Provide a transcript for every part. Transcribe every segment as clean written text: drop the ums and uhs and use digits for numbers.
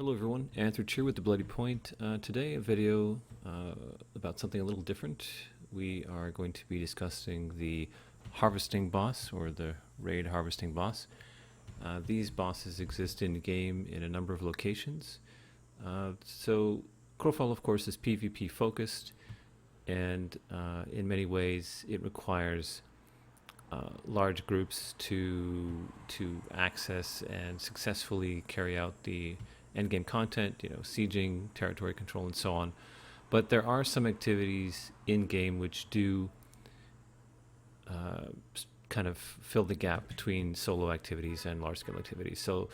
Hello everyone, Anthony here with the Bloody Point. Today a video about something a little different. We are going to be discussing the harvesting boss, or the raid harvesting boss. These bosses exist in the game in a number of locations. So Crowfall, of course, is PvP focused, and in many ways it requires large groups to access and successfully carry out the endgame content, sieging, territory control, and so on. But there are some activities in game which do kind of fill the gap between solo activities and large scale activities. So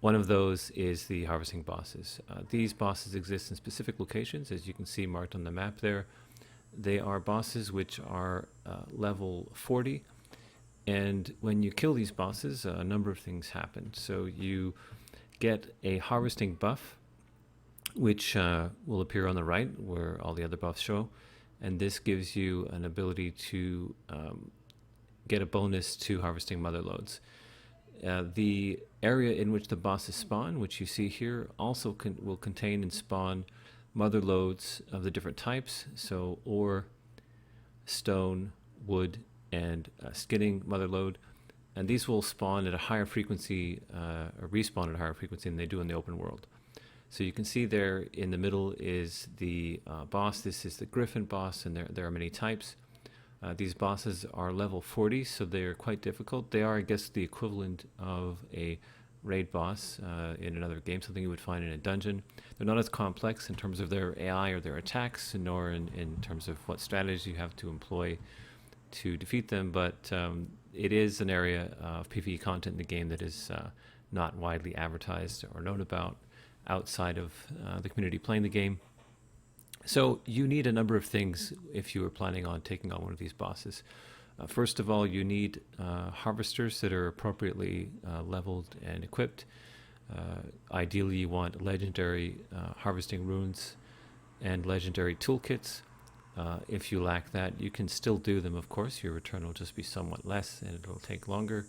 one of those is the harvesting bosses. These bosses exist in specific locations, as you can see marked on the map there. They are bosses which are level 40. And when you kill these bosses, a number of things happen. So you get a harvesting buff, which will appear on the right where all the other buffs show. And this gives you an ability to get a bonus to harvesting Motherlodes. The area in which the bosses spawn, which you see here, also will contain and spawn Motherlodes of the different types. So ore, stone, wood, and skinning Motherlode. And these will spawn at a higher frequency, or respawn at a higher frequency than they do in the open world. So you can see there in the middle is the boss. This is the Griffin boss, and there are many types. These bosses are level 40, so they're quite difficult. They are, I guess, the equivalent of a raid boss in another game, something you would find in a dungeon. They're not as complex in terms of their AI or their attacks, nor in terms of what strategies you have to employ to defeat them, but it is an area of PvE content in the game that is not widely advertised or known about outside of the community playing the game. So you need a number of things if you are planning on taking on one of these bosses. First of all, you need harvesters that are appropriately leveled and equipped. Ideally, you want legendary harvesting runes and legendary toolkits. If you lack that, you can still do them, of course. Your return will just be somewhat less and it'll take longer.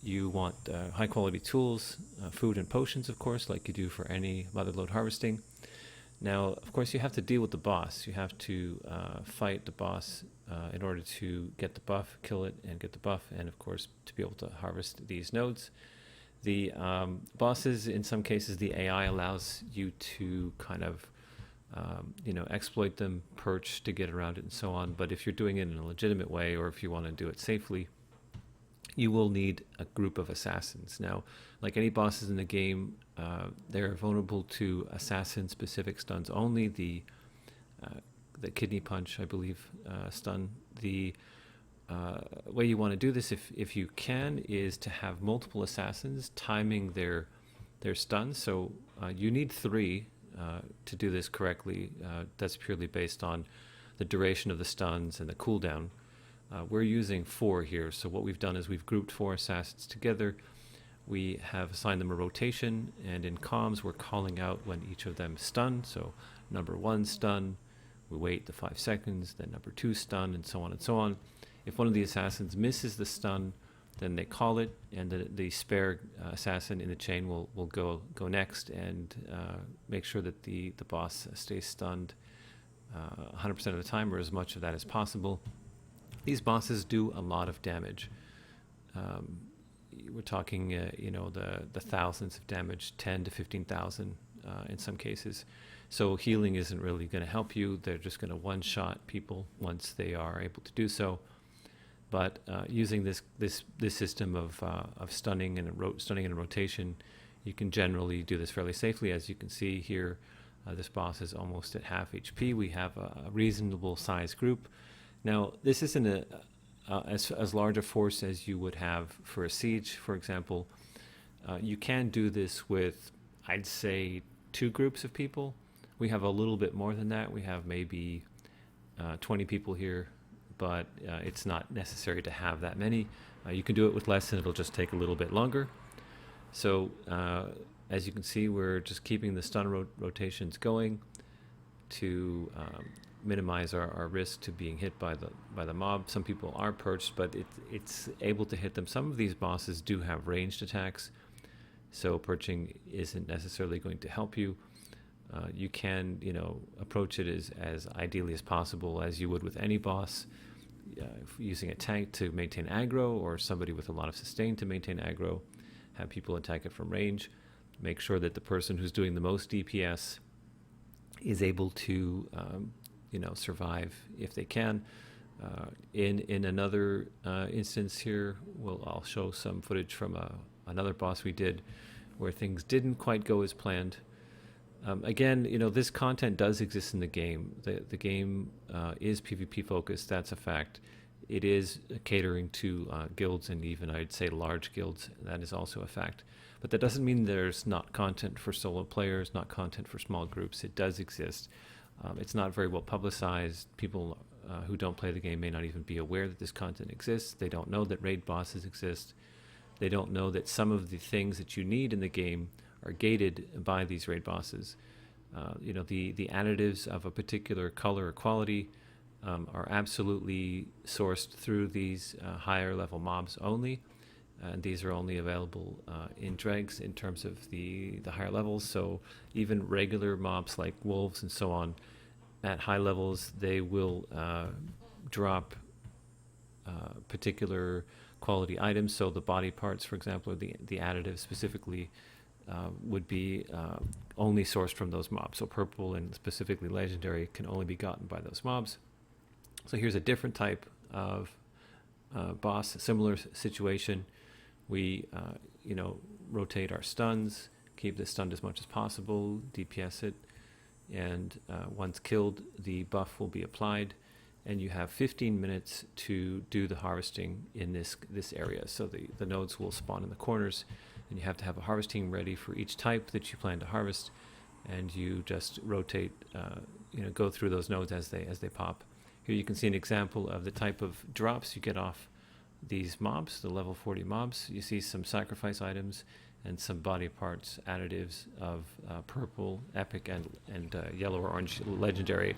You want high quality tools, food and potions, of course, like you do for any Motherlode harvesting. Now, of course, you have to deal with the boss. You have to fight the boss in order to get the buff, kill it and get the buff, and of course to be able to harvest these nodes. The bosses, in some cases, the AI allows you to kind of exploit them, perch to get around it and so on. But if you're doing it in a legitimate way, or if you want to do it safely, you will need a group of assassins. Now, like any bosses in the game, they're vulnerable to assassin-specific stuns only. The kidney punch, I believe, stun. The way you want to do this, if you can, is to have multiple assassins timing their stuns. So you need 3 to do this correctly. That's purely based on the duration of the stuns and the cooldown. We're using 4 here, so what we've done is we've grouped 4 assassins together. We have assigned them a rotation, and in comms we're calling out when each of them stun. So number 1 stun, we wait the 5 seconds, then number 2 stun, and so on and so on. If one of the assassins misses the stun, then they call it, and the spare assassin in the chain will go next and make sure that the boss stays stunned 100% of the time, or as much of that as possible. These bosses do a lot of damage. We're talking, the thousands of damage, 10 to 15,000 in some cases. So healing isn't really going to help you. They're just going to one-shot people once they are able to do so. But using this system of stunning and rotation, you can generally do this fairly safely. As you can see here, this boss is almost at half HP. We have a reasonable size group. Now, this isn't as large a force as you would have for a siege, for example. You can do this with, I'd say, 2 groups of people. We have a little bit more than that. We have maybe 20 people here, but it's not necessary to have that many. You can do it with less, and it'll just take a little bit longer. So, as you can see, we're just keeping the stun rotations going to minimize our risk to being hit by the mob. Some people are perched, but it's able to hit them. Some of these bosses do have ranged attacks, so perching isn't necessarily going to help you. You can, approach it as ideally as possible, as you would with any boss, using a tank to maintain aggro, or somebody with a lot of sustain to maintain aggro. Have people attack it from range. Make sure that the person who's doing the most DPS is able to, survive if they can. In another instance here, I'll show some footage from another boss we did where things didn't quite go as planned. Again, this content does exist in the game. The game is PvP focused, that's a fact. It is catering to guilds, and even I'd say large guilds. That is also a fact. But that doesn't mean there's not content for solo players, not content for small groups. It does exist. It's not very well publicized. People who don't play the game may not even be aware that this content exists. They don't know that raid bosses exist. They don't know that some of the things that you need in the game are gated by these raid bosses. The additives of a particular color or quality are absolutely sourced through these higher level mobs only. And these are only available in dregs in terms of the higher levels. So even regular mobs like wolves and so on, at high levels, they will drop particular quality items. So the body parts, for example, or the additives specifically, would be only sourced from those mobs. So purple and specifically legendary can only be gotten by those mobs. So here's a different type of boss, a similar situation. We, rotate our stuns, keep the stunned as much as possible, DPS it, and once killed, the buff will be applied, and you have 15 minutes to do the harvesting in this area. So the nodes will spawn in the corners, and you have to have a harvest team ready for each type that you plan to harvest, and you just rotate, go through those nodes as they pop. Here you can see an example of the type of drops you get off these mobs, the level 40 mobs. You see some sacrifice items and some body parts, additives of purple, epic, and yellow or orange legendary.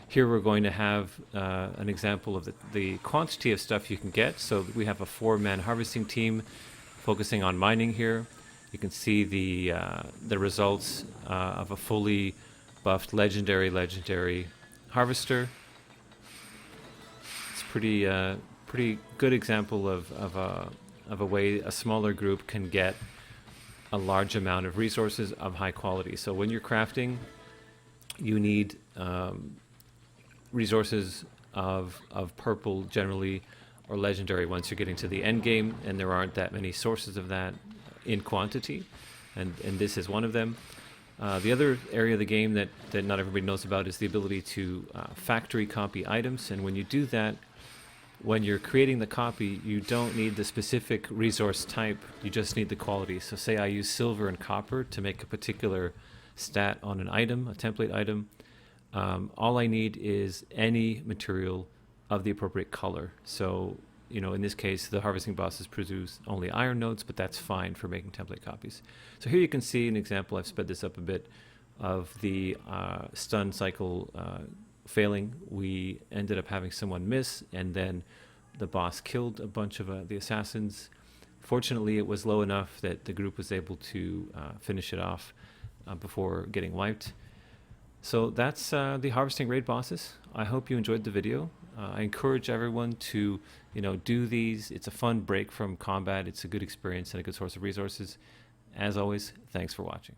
Here we're going to have an example of the quantity of stuff you can get. So we have a 4-man harvesting team focusing on mining here. You can see the results of a fully buffed legendary harvester. It's pretty good example of a way a smaller group can get a large amount of resources of high quality. So when you're crafting, you need resources of purple generally, or legendary once you're getting to the end game, and there aren't that many sources of that in quantity, and this is one of them. The other area of the game that not everybody knows about is the ability to factory copy items, and when you do that, when you're creating the copy, you don't need the specific resource type, you just need the quality. So say I use silver and copper to make a particular stat on an item, a template item. All I need is any material of the appropriate color. So, in this case, the harvesting bosses produce only iron nodes, but that's fine for making template copies. So here you can see an example, I've sped this up a bit, of the stun cycle failing. We ended up having someone miss, and then the boss killed a bunch of the assassins. Fortunately, it was low enough that the group was able to finish it off before getting wiped. So that's the harvesting raid bosses. I hope you enjoyed the video. I encourage everyone to do these. It's a fun break from combat. It's a good experience and a good source of resources. As always, thanks for watching.